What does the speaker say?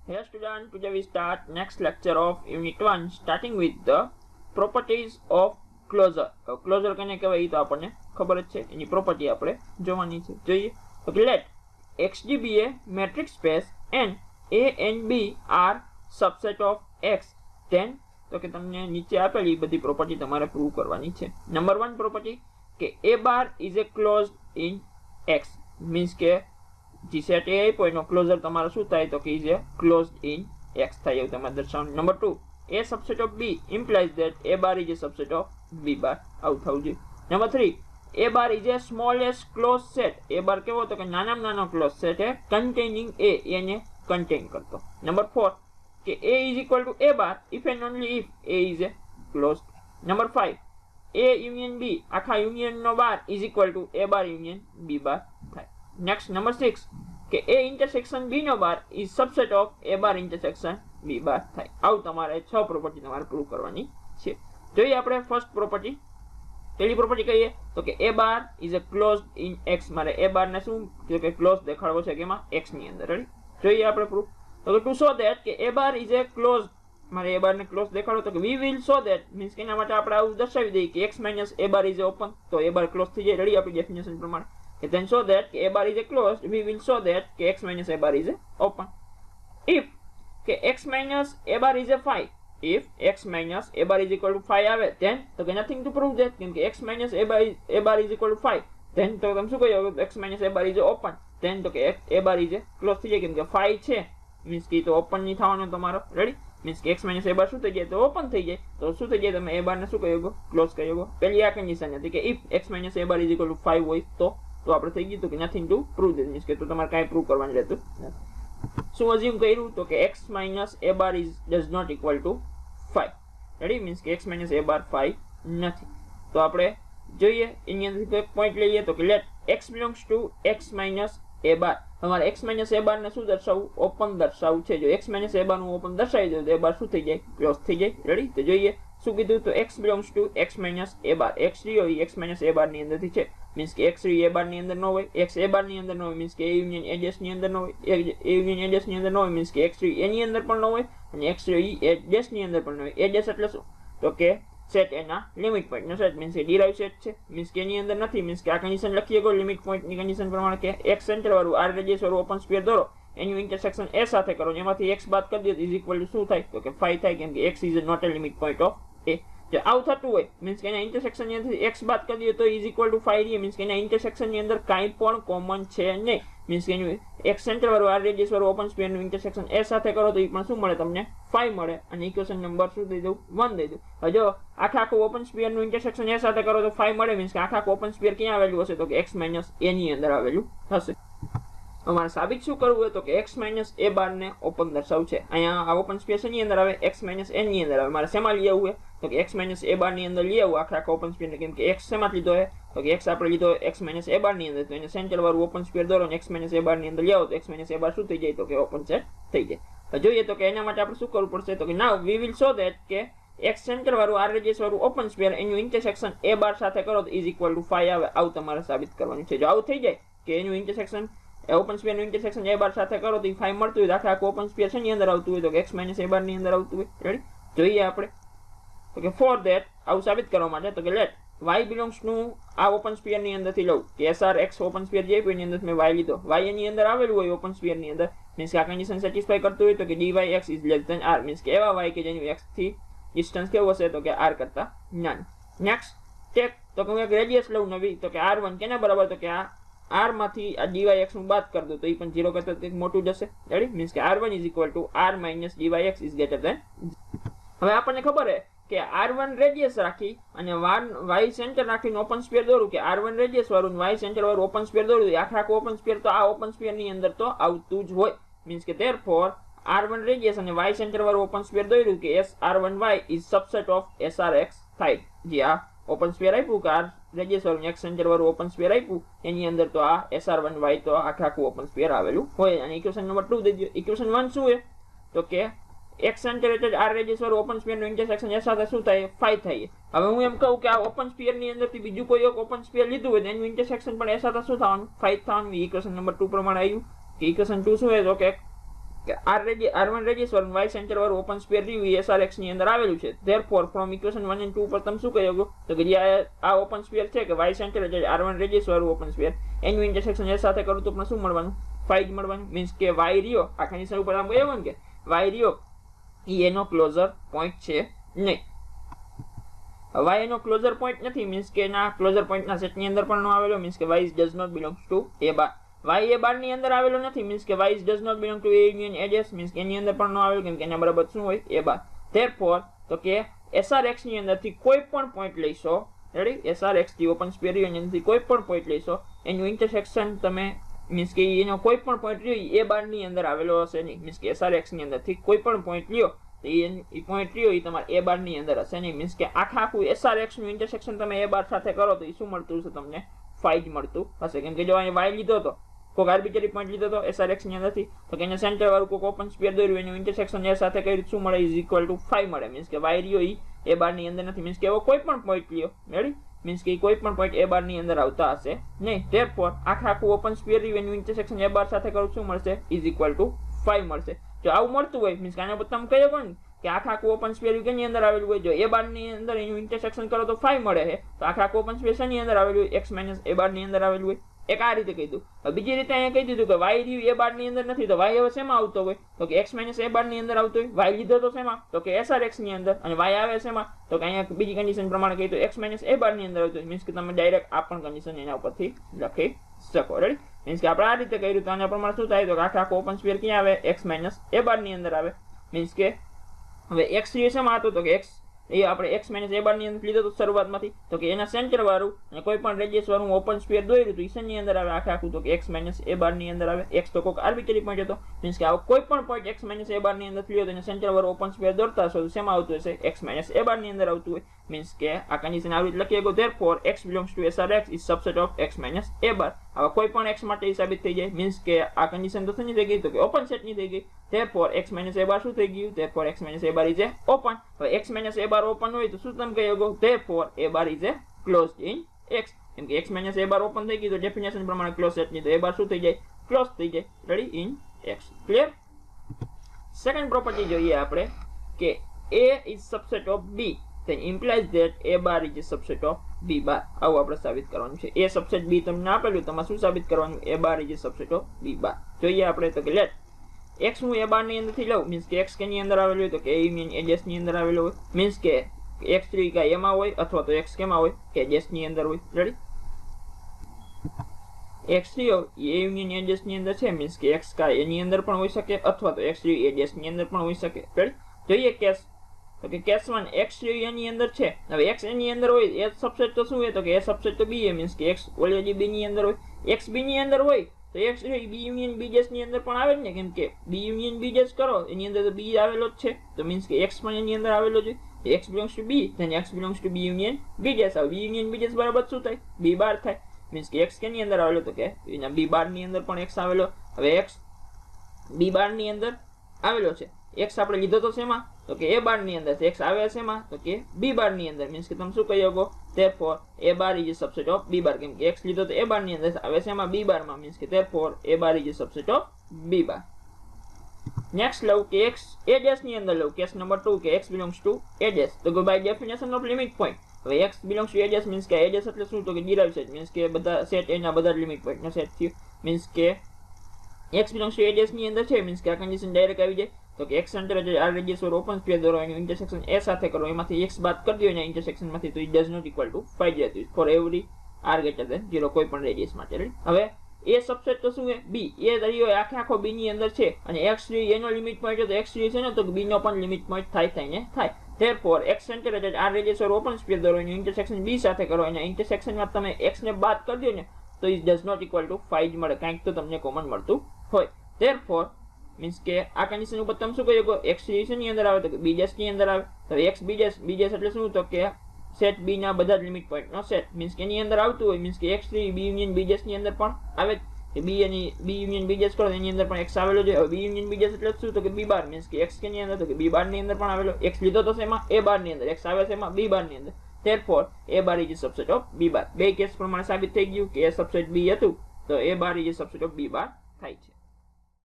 Hello students, today we start next lecture of Unit 1 starting with the properties of closure. Closure કને કહેવાય ઈ તો આપણને ખબર જ છે, એની પ્રોપર્ટી આપણે જોવાની છે. જોઈએ તો let XG be a metric space and A and B are subset of X, then તો કે તમને નીચે આપેલી બધી પ્રોપર્ટી તમારે પ્રૂવ કરવાની છે. નંબર 1 પ્રોપર્ટી કે A bar is a closed in X, means કે जी सेट ए आप्यो एनो क्लोजर तमारो शुं थाय तो के is a closed in X थाय एवुं तमारे दर्शावવાનું. Number 2 A subset of B implies that A bar is a subset of B bar, આવું થવું જોઈએ. Number 3 A bar is a smallest closed set. A bar કેવો તો કે નાનામાં નાનો ક્લોઝ સેટ છે containing A, એને contain કરતો. નંબર 4 કે A is equal to A bar if and only if A is a closed. Number 5 A union B આખા યુનિયન નો bar is equal to A bar union B bar થાય. Next, number 6 કે A intersection B no bar is subset of A bar intersection B bar થાય. આવું તમારે 6 property તમારે prove કરવાની છે. જોઈએ આપણે ફર્સ્ટ પ્રોપર્ટી. પહેલી પ્રોપર્ટી કહીએ તો કે A bar is a closed in X. મારે A bar ને શું તો કે ક્લોઝ દેખાડવો છે કે એમાં X ની અંદર. રેડી? જોઈએ આપણે પ્રૂફ. તો કે to show that કે A bar is a closed, મારે A bar ને ક્લોઝ દેખાડો તો કે we will show that means કે એના માટે આપણે આવું દર્શાવી દઈએ કે X minus A bar is open, તો A bar ક્લોઝ થઈ જાય. રેડી? આપણી ડેફિનેશન પ્રમાણે then show that A bar is a closed, we will show that X minus A bar is a open. If X minus A bar is a 5, if X minus A bar is equal to 5 આવે then તો કે nothing to prove that, કેમ કે X minus A bar is equal to 5 then તો તમે શું કહ્યું X minus A bar is a open, then તો કે A bar is a closed થઈ જાય કેમ કે 5 છે મીન્સ કે તો ઓપન નહીં થવાનો તમારો. રેડી? મીન્સ કે X minus A bar શું થઈ જાય તો ઓપન થઈ જાય. તો શું થઈ જાય તમે A bar ને શું કહ્યું ક્લોઝ કહ્યું. પહેલી આ કન્ડિશન હતી કે if X minus A bar is equal to 5 હોય તો આપણે થઈ ગયું તો કે nothing to prove that, means કે તો તમારે કાંઈ પ્રૂવ કરવાનું રહેતું નથી. શું અઝ્યુમ કર્યું તો કે X minus A bar is does not equal to 5. Ready? Means કે X minus A bar 5 નથી. તો આપણે જોઈએ એની અંદરથી એક પોઈન્ટ લઈએ તો કે let X belongs to X minus A bar. તમારે X minus A bar ને શું દર્શાવવું? ઓપન દર્શાવવું છે. જો X minus A bar નું ઓપન દર્શાવી દો તો A bar શું થઈ જાય? ક્લોઝ થઈ જાય. રેડી? તો જોઈએ શું કીધું તો X belongs to X minus A bar. X રહ્યો એ X minus A bar ની અંદરથી છે. मीन्स के X A bar ની અંદર ન હોય, X A bar ની અંદર ન હોય, मीन्स के A union A dash ની અંદર ન હોય, A union A dash ની અંદર ન હોય, मीन्स के X A ની અંદર પણ ન હોય અને X A dash ની અંદર પણ ન હોય. A dash એટલે શું તો કે સેટ એના લિમિટ પોઈન્ટ નો સેટ, मीन्स के ડિરાઇવ સેટ છે, मीन्स के એની અંદર નથી. मीन्स के આ કન્ડિશન લખીએ ગો લિમિટ પોઈન્ટ ની કન્ડિશન પ્રમાણે કે X સેન્ટર વાળું R રેડિયસ વાળું ઓપન સ્ફિયર દોરો, એનું ઇન્ટરસેક્શન A સાથે કરો, એમાંથી X બાદ કરી દો ઇઝ ઇક્વલ ટુ શું થાય તો કે 5 થાય, કેમ કે X is not a limit point of A. જો આવું થતું હોય મીન્સ કે એના ઇન્ટરસેક્શન ની અંદર X બાદ કરી દઈએ તો ઇઝ ઇક્વલ ટુ 5 રહે. મીન્સ કે એના ઇન્ટરસેક્શન ની અંદર કાંઈ પણ કોમન છે નહીં. મીન્સ કે એનું X સેન્ટર વાળું R રેડિયસ વાળું ઓપન સ્ફિયર નું ઇન્ટરસેક્શન A સાથે કરો તો એ પણ શું મળે તમને 5 મળે અને ઇક્વેશન નંબર શું દઈ દઉં 1 દઈ દઉં. હવે જો આખું ઓપન સ્ફિયર નું ઇન્ટરસેક્શન A સાથે કરો તો 5 મળે. મીન્સ કે આખું ઓપન સ્ફિયર ક્યાં આવેલું હશે તો કે X minus A ની અંદર આવેલું હશે. અમારે સાબિત શું કરવું હોય તો કે X minus A bar ને ઓપન દર્શાવવું છે. અહીંયા આ ઓપન સ્પેસ ની અંદર આવે, X minus A ની અંદર આવે. મારે શેમાં લઈ આવવું તો કે X minus A bar ની અંદર લઈ આવું આખા ઓપન સ્પેસ ને, કેમ કે X શેમાં લીધો છે તો કે X આપણે લીધો X minus A bar ની અંદર, તો એને સેન્ટર વાળું ઓપન સ્પેસ દોરો ને X minus A bar ની અંદર લઈ આવો તો X minus A bar શું થઈ જાય તો કે ઓપન સેટ થઈ જાય. તો જોઈએ તો કે એના માટે આપણે શું કરવું પડશે તો કે નાઉ વી વિલ શો ધેટ કે X સેન્ટર વાળું R રેડિયસ વાળું ઓપન સ્પેર એનું ઇન્ટરસેક્શન A bar સાથે કરો તો ઇઝ ઇક્વલ ટુ 5 આવે. આવું તમારે સાબિત કરવાનું છે. જો આવું થઈ જાય કે એનું ઇન્ટરસેક્શન ઓપન સ્પેર નું ઇન્ટરસેક્શન A bar સાથે કરો તો 5 મળતું હોય, આખા ઓપન સ્પેર છે ની અંદર આવતું હોય તો X minus A bar ની અંદર આવતું હોય. રેડી? જોઈએ આપણે તો કે ફોર ધેટ આવું સાબિત કરવા માટે તો કે લેટ y belongs to આ ઓપન સ્પેર ની અંદરથી લઉં કે SR X ઓપન સ્પેર જે એની અંદર મેં y લીધો, y એની અંદર આવેલું હોય ઓપન સ્પેર ની અંદર, મીન્સ કે આ કન્ડિશન સેટિસ્ફાય કરતું હોય તો કે dy x is less than r, means કે એવા y કે જેનું x થી ડિસ્ટન્સ કેવું હશે તો કે r કરતા નાનું. નેક્સ્ટ ટેક તો કે હું એક રેડિયસ લઉં નવી તો કે r1 કેના બરાબર તો કે આ r માંથી આ dy x નું બાદ કરી દો તો એ પણ 0 કરતા કંઈક મોટું જશે. રેડી? મીન્સ કે r1 is equal to r minus dy x is greater than. હવે આપણને ખબર છે કે r1 રેડિયસ રાખી અને y સેન્ટર રાખીને ઓપન સ્ફિયર દોરું કે r1 રેડિયસ વાળું y સેન્ટર વાળું ઓપન સ્ફિયર દોરું, આખા ઓપન સ્ફિયર તો આ ઓપન સ્ફિયર ની અંદર તો આવતું જ હોય. મીન્સ કે therefore r1 રેડિયસ અને y સેન્ટર વાળું ઓપન સ્ફિયર દોર્યું કે SR1y is subset of SRX થાય. જે આ ઓપન સ્ફિયર આપ્યું કે r રેડિયસ વાળું X સેન્ટર વાળું ઓપન સ્ફિયર આપ્યું એની અંદર તો આ SR1y તો આખું ઓપન સ્ફિયર આવેલું હોય. અને ઇક્વેશન નંબર 2 દઈ દો. ઇક્વેશન 1 શું છે તો કે X સેન્ટરેટેડ R રેડિયસ વાળું ઓપન સ્ફિયર નું ઇન્ટરસેક્શન S સાથે શું થાય 5 થાય. હવે હું એમ કહું કે આ ઓપન સ્ફિયર ની અંદરથી બીજું કોઈ એક ઓપન સ્ફિયર લીધું હોય તો એનું ઇન્ટરસેક્શન પણ S સાથે શું થવાનું 5 થવાનું. ઇક્વેશન નંબર 2 પ્રમાણે આવ્યું કે ઇક્વેશન 2 શું છે તો કે કે R1 રેડિયસ વાળું y સેન્ટર વાળું ઓપન સ્ફિયર રહ્યું એ SRX ની અંદર આવેલું છે. ધેરફોર ફ્રોમ ઇક્વેશન 1 અને 2 પર તમે શું કહી શકો તો કે જે આ ઓપન સ્ફિયર છે કે y સેન્ટર એટલે R1 રેડિયસ વાળું ઓપન સ્ફિયર એનું ઇન્ટરસેક્શન એ સાથે કરું તો પણ શું મળવાનું 5 જ મળવાનું. મીન્સ કે y રહ્યો આખા નિશાન ઉપર આમ કહ્યું ને કે y રહ્યો એ એનો ક્લોઝર પોઈન્ટ છે નહીં. y એનો ક્લોઝર પોઈન્ટ નથી મીન્સ કે એના ક્લોઝર પોઈન્ટના સેટની અંદર પણ ન આવેલો મીન્સ કે y does not belongs to A bar. y A bar ની અંદર આવેલો નથી મીન્સ કે y does not belong to A union એડજેસ મીન્સ કે એની અંદર પણ ન આવેલો કેમ કે એના બરાબર શું હોય A બાર. ધેરફોર તો કે SRX ની અંદરથી કોઈ પણ પોઈન્ટ લઈશો રેડી SRX થી ઓપન સ્ફિયર રહ્યો એની અંદરથી કોઈ પણ પોઈન્ટ લઈશો એનું ઇન્ટરસેક્શન તમે મીન્સ કે એનો કોઈ પણ પોઈન્ટ રહ્યો A બાર ની અંદર આવેલો હશે નહીં મીન્સ કે SRX ની અંદરથી કોઈ પણ પોઈન્ટ લ્યો તો એ પોઈન્ટ રહ્યો એ તમારે A બાર ની અંદર હશે નહીં મીન્સ કે આખું SRX નું ઇન્ટરસેક્શન તમે A બાર સાથે કરો તો એ શું મળતું હશે તમને 5 જ મળતું હશે કેમ કે જો અહીંયા y લીધો હતો કોઈક આર્બિટરી પોઈન્ટ લીધો હતો SRX ની અંદરથી તો કે એના સેન્ટર વાળું કોઈક ઓપન સ્ફિયર દોર્યું એનું ઇન્ટરસેક્શન એ સાથે કઈ રીતે શું મળે ઇઝ ઇક્વલ ટુ 5 મળે મીન્સ કે y રહ્યો એ A બાર ની અંદર નથી મીન્સ કે એવો કોઈ પણ પોઈન્ટ લ્યો રેડી મીન્સ કે કોઈ પણ પોઈન્ટ A બાર ની અંદર આવતા હશે નહીં. ધેરફોર આખું ઓપન સ્ફિયર રહ્યું એનું ઇન્ટરસેક્શન A બાર સાથે કરું શું મળશે ઇઝ ઇક્વલ ટુ 5 મળશે. જો આવું મળતું હોય મીન્સ કે આના પર તમે કહી શકો ને કે આખું ઓપન સ્ફિયર કેની અંદર આવેલું હોય જો A બાર ની અંદર એનું ઇન્ટરસેક્શન કરો તો 5 મળે છે તો આખું ઓપન સ્ફિયર શેની અંદર આવેલું હોય x A બાર ની અંદર આવેલું હોય. એક આ રીતે કહી દઉં. બીજી રીતે અહીંયા કહી દીધું કે y રહ્યું A બાર ની અંદર નથી તો y હવે શેમાં આવતો હોય તો કે x A બાર ની અંદર આવતો હોય. y લીધો તો શેમાં તો કે SRX ની અંદર અને y આવે શેમાં તો કે અહીંયા બીજી કન્ડિશન પ્રમાણે કહી તો x A બાર ની અંદર આવતો હોય મીન્સ કે તમે ડાયરેક્ટ આ પણ કન્ડિશન એના ઉપરથી લખી શકો રેડી મીન્સ કે આપણે આ રીતે કર્યું તો આના પ્રમાણે શું થાય તો કે આખું ઓપન સ્ફિયર ક્યાં આવે x A બાર ની અંદર આવે મીન્સ કે હવે x શેમાં હતો તો કે x એ આપણે x A બાર ની અંદર લીધો તો શરૂઆતમાંથી તો કે એના સેન્ટર વાળું અને કોઈ પણ રેડિયસ વાળું ઓપન સ્ફિયર દોર્યું તો ઈસન ની અંદર આવે આખું તો કે x A બાર ની અંદર આવે. x તો કોઈક આર્બિટરી પોઈન્ટ હતો મીન્સ કે આવો કોઈ પણ પોઈન્ટ x A બાર ની અંદર લીધો તો એના સેન્ટર વાળું ઓપન સ્ફિયર દોરતા હશો તો શેમાં આવતું હશે x A બાર ની અંદર આવતું હોય મીન્સ કે આ કન્ડિશન આવી રીતે લખી શકો. Therefore x belongs to SRX is subset of x A બાર. હવે કોઈ પણ x માટે સાબિત થઈ જાય મીન્સ કે આ કન્ડિશન તો શેની થઈ ગઈ તો કે ઓપન સેટ ની થઈ ગઈ. ધેરફોર x A બાર શું થઈ ગયું therefore x A bar is a open. હવે x A બાર ઓપન હોય તો શું તમે કહી શકો therefore A bar is a closed in x કેમ કે x A બાર ઓપન થઈ ગઈ તો ડેફિનેશન પ્રમાણે ક્લોઝ સેટ ની તો A બાર શું થઈ જાય ક્લોઝ થઈ જાય ready in x. Clear. Second property જોઈએ આપણે કે A is subset of B then implies that A bar is a subset of B bar. આવું આપણે સાબિત કરવાનું છે. A subset B તમને આપેલું તમારે શું સાબિત કરવાનું A bar is a subset of B bar. જોઈએ આપણે તો કે લેટ x હું A બાર ની અંદરથી લઉં મીન્સ કે x કેની અંદર આવેલું હોય તો કે A યુનિયન એડજેસ ની અંદર આવેલો હોય મીન્સ કે x3 કા એમાં હોય અથવા તો x કેમાં હોય કે એડજેસ ની અંદર હોય ready x3 A union edges ની અંદર છે મીન્સ કે x કા એની અંદર પણ હોઈ શકે અથવા તો x3 એડજેસ ની અંદર પણ હોઈ શકે રેડી. જોઈએ કેસ તો કે કેસ 1 x3 એની અંદર છે હવે x એની અંદર હોય એ સબસેટ તો શું હોય તો કે એ સબસેટ તો b મીન્સ કે x ઓલરેડી b ની અંદર હોય x b ની અંદર હોય તો x b યુનિયન b જેસ ની અંદર પણ આવે ને કેમ કે b યુનિયન b જેસ કરો એની અંદર તો b આવેલો જ છે તો મીન્સ કે x પણ એની અંદર આવેલો છે x belongs to b then x belongs to b union b જેસ આવે b યુનિયન b જેસ બરાબર શું થાય b બાર થાય મીન્સ કે x કેની અંદર આવેલો તો કે એના b બાર ની અંદર પણ x આવેલો. હવે x b બાર ની અંદર આવેલો છે x આપણે લીધો તો શેમાં તો કે A બાર ની અંદર x આવે શેમાં તો કે B બાર ની અંદર મીન્સ કે તમે શું કહી શકો therefore A bar is a subset of B bar કેમ કે x લીધો તો A બાર ની અંદર આવે શેમાં B બાર માં મીન્સ કે therefore A bar is a subset of B bar. Next લઉં કે x A ડેશ ની અંદર લઉં કેસ નંબર 2 કે x belongs to A dash તો કે by definition of limit point હવે x belongs to A dash means કે A ડેશ એટલે શું તો કે ડિરાઇવ સેટ મીન્સ કે બધા સેટ એના બધા લિમિટ પોઈન્ટ નો સેટ થયો મીન્સ કે x belongs to A dash ની અંદર છે મીન્સ કે આ કન્ડિશન ડાયરેક્ટ આવી જાય તો કે x સેન્ટર એટલે r રેડિયસ ઓર ઓપન સ્ફિયર દોરો એનું ઇન્ટરસેક્શન a સાથે કરો એમાંથી x બાદ કરી દો એના ઇન્ટરસેક્શન માંથી તો it does not equal to 5 રહેતું for every r greater than 0 કોઈ પણ રેડિયસ માટે. હવે a સબસેટ તો શું છે b એ દરિયો આખો b ની અંદર છે અને x3 એનો લિમિટ પોઈન્ટ તો x3 છે ને તો b નો પણ લિમિટ પોઈન્ટ થાય therefore x સેન્ટર એટલે r રેડિયસ ઓર ઓપન સ્ફિયર દોરો એનું ઇન્ટરસેક્શન b સાથે કરો એના ઇન્ટરસેક્શન માં તમે x ને બાદ કરી દો ને તો it does not equal to 5 મળે કાંઈક તો તમને કોમન મળતું હોય. therefore મીન્સ કે આ કન્ડિશન ઉપર તમે શું કહી શકો x ની અંદર આવે તો b ડેશ ની અંદર આવે તો x b ડેશ એટલે શું તો કે સેટ b ના બધા જ લિમિટ પોઈન્ટ નો સેટ મીન્સ કે એની અંદર આવતું હોય મીન્સ કે x3 b union b dash ની અંદર પણ આવે કે b યુનિયન b ડેશ કરો એની અંદર પણ x આવેલો છે. હવે b યુનિયન b ડેશ એટલે શું તો કે b બાર મીન્સ કે x કે ની અંદર તો કે b બાર ની અંદર પણ આવેલો x લીધો તો શેમાં a બાર ની અંદર x આવે છે એમાં b બાર ની અંદર therefore a bar is a subset of b bar. બે કેસ પ્રમાણે સાબિત થઈ ગયું કે a સબસેટ b હતું તો a bar is a subset of b bar થાય છે.